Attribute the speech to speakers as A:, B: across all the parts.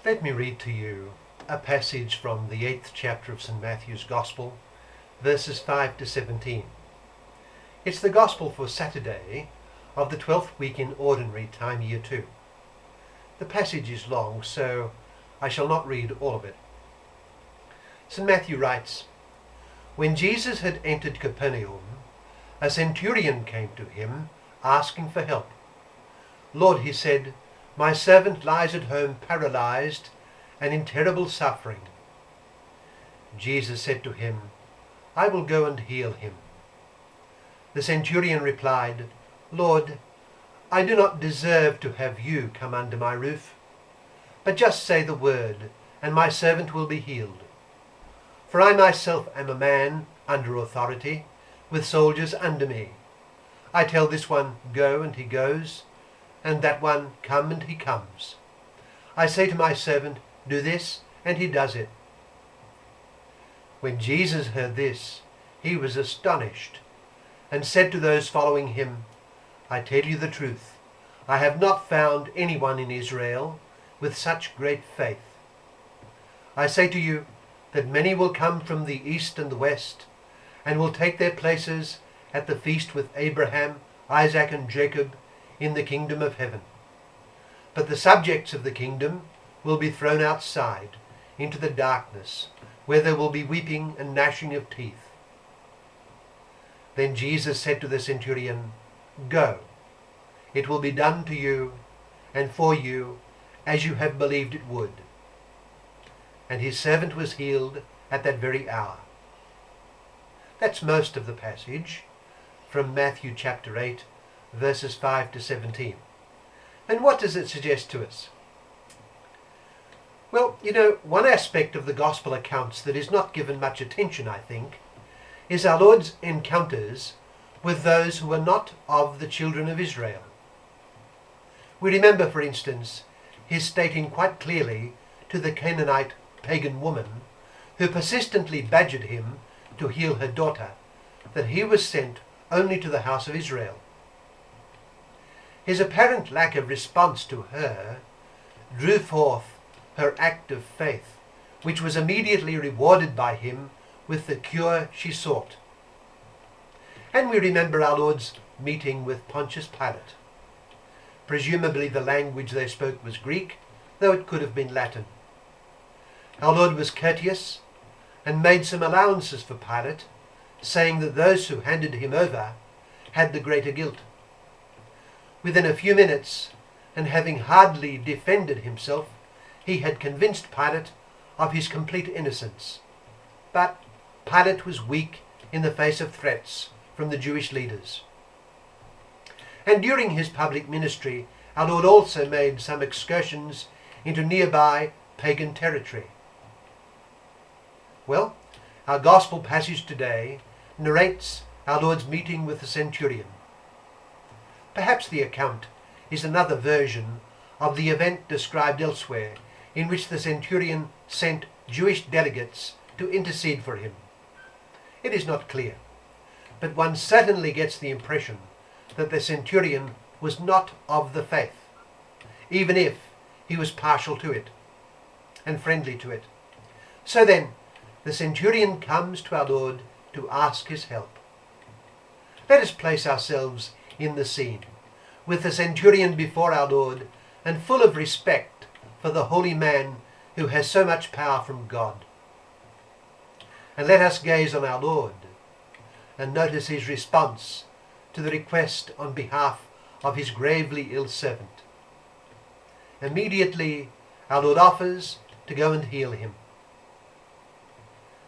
A: Let me read to you a passage from the 8th chapter of St. Matthew's Gospel, verses 5 to 17. It's the Gospel for Saturday of the 12th week in Ordinary Time, Year 2. The passage is long, so I shall not read all of it. St. Matthew writes, "When Jesus had entered Capernaum, a centurion came to him, asking for help. 'Lord,' he said, 'my servant lies at home paralyzed and in terrible suffering.' Jesus said to him, 'I will go and heal him.' The centurion replied, 'Lord, I do not deserve to have you come under my roof, but just say the word, and my servant will be healed. For I myself am a man under authority, with soldiers under me. I tell this one, go, and he goes, and that one, come, and he comes. I say to my servant, do this, and he does it.' When Jesus heard this, he was astonished, and said to those following him, 'I tell you the truth, I have not found anyone in Israel with such great faith. I say to you that many will come from the east and the west, and will take their places at the feast with Abraham, Isaac, and Jacob in the kingdom of heaven. But the subjects of the kingdom will be thrown outside into the darkness, where there will be weeping and gnashing of teeth.' Then Jesus said to the centurion, 'Go, it will be done to you and for you as you have believed it would.' And his servant was healed at that very hour." That's most of the passage from Matthew chapter 8, verses 5 to 17. And what does it suggest to us? Well, one aspect of the gospel accounts that is not given much attention, I think, is our Lord's encounters with those who are not of the children of Israel. We remember, for instance, his stating quite clearly to the Canaanite pagan woman who persistently badgered him to heal her daughter that he was sent only to the house of Israel. His apparent lack of response to her drew forth her act of faith, which was immediately rewarded by him with the cure she sought. And we remember our Lord's meeting with Pontius Pilate. Presumably the language they spoke was Greek, though it could have been Latin. Our Lord was courteous and made some allowances for Pilate, saying that those who handed him over had the greater guilt. Within a few minutes, and having hardly defended himself, he had convinced Pilate of his complete innocence. But Pilate was weak in the face of threats from the Jewish leaders. And during his public ministry, our Lord also made some excursions into nearby pagan territory. Well, our gospel passage today narrates our Lord's meeting with the centurion. Perhaps the account is another version of the event described elsewhere, in which the centurion sent Jewish delegates to intercede for him. It is not clear, but one certainly gets the impression that the centurion was not of the faith, even if he was partial to it and friendly to it. So then, the centurion comes to our Lord to ask his help. Let us place ourselves in the scene, with the centurion before our Lord, and full of respect for the holy man who has so much power from God. And let us gaze on our Lord and notice his response to the request on behalf of his gravely ill servant. Immediately, our Lord offers to go and heal him.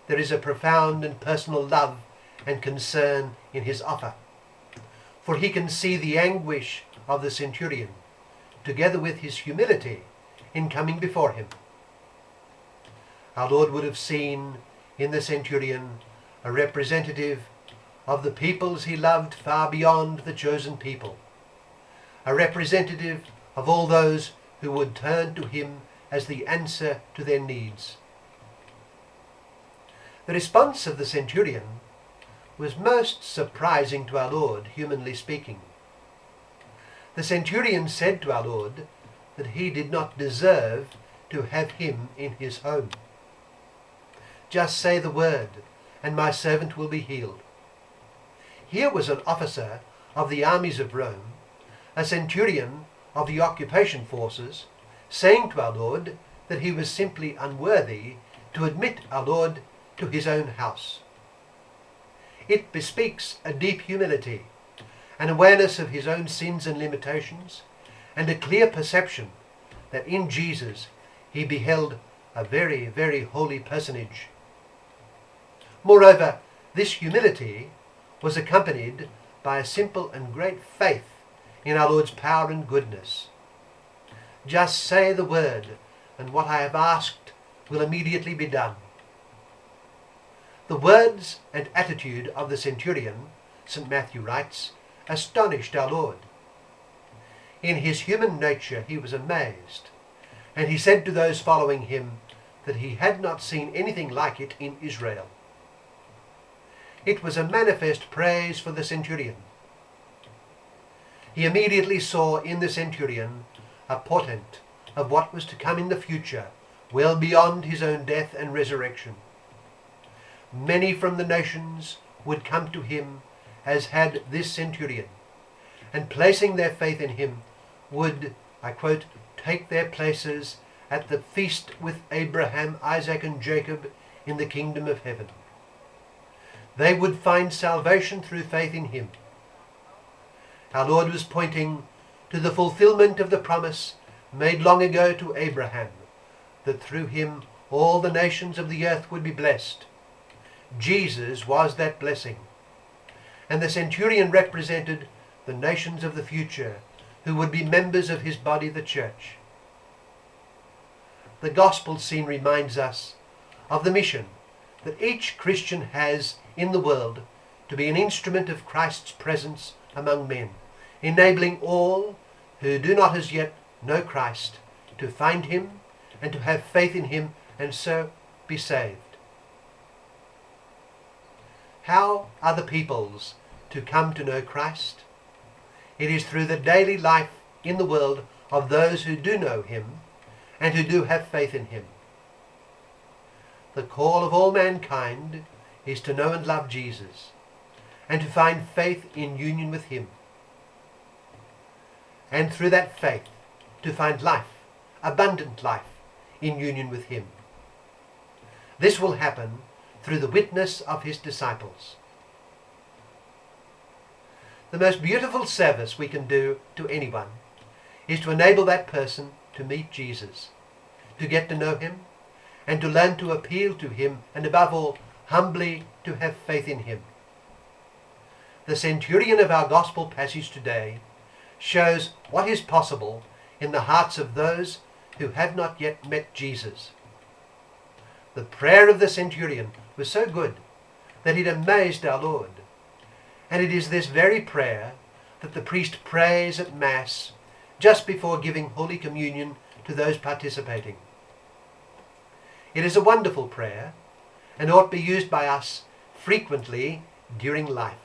A: There is a profound and personal love and concern in his offer, for he can see the anguish of the centurion, together with his humility in coming before him. Our Lord would have seen in the centurion a representative of the peoples he loved far beyond the chosen people, a representative of all those who would turn to him as the answer to their needs. The response of the centurion was most surprising to our Lord, humanly speaking. The centurion said to our Lord that he did not deserve to have him in his home. Just say the word, and my servant will be healed. Here was an officer of the armies of Rome, a centurion of the occupation forces, saying to our Lord that he was simply unworthy to admit our Lord to his own house. It bespeaks a deep humility, an awareness of his own sins and limitations, and a clear perception that in Jesus he beheld a very, very holy personage. Moreover, this humility was accompanied by a simple and great faith in our Lord's power and goodness. Just say the word, and what I have asked will immediately be done. The words and attitude of the centurion, St. Matthew writes, astonished our Lord. In his human nature he was amazed, and he said to those following him that he had not seen anything like it in Israel. It was a manifest praise for the centurion. He immediately saw in the centurion a portent of what was to come in the future, well beyond his own death and resurrection. Many from the nations would come to him as had this centurion, and placing their faith in him would, I quote, take their places at the feast with Abraham, Isaac and Jacob in the kingdom of heaven. They would find salvation through faith in him. Our Lord was pointing to the fulfillment of the promise made long ago to Abraham, that through him all the nations of the earth would be blessed. Jesus was that blessing, and the centurion represented the nations of the future who would be members of his body, the church. The gospel scene reminds us of the mission that each Christian has in the world to be an instrument of Christ's presence among men, enabling all who do not as yet know Christ to find him and to have faith in him and so be saved. How are the peoples to come to know Christ? It is through the daily life in the world of those who do know him and who do have faith in him. The call of all mankind is to know and love Jesus and to find faith in union with him. And through that faith to find life, abundant life, in union with him. This will happen through the witness of his disciples. The most beautiful service we can do to anyone is to enable that person to meet Jesus, to get to know him, and to learn to appeal to him, and above all, humbly to have faith in him. The centurion of our gospel passage today shows what is possible in the hearts of those who have not yet met Jesus. The prayer of the centurion was so good that it amazed our Lord. And it is this very prayer that the priest prays at Mass just before giving Holy Communion to those participating. It is a wonderful prayer and ought to be used by us frequently during life.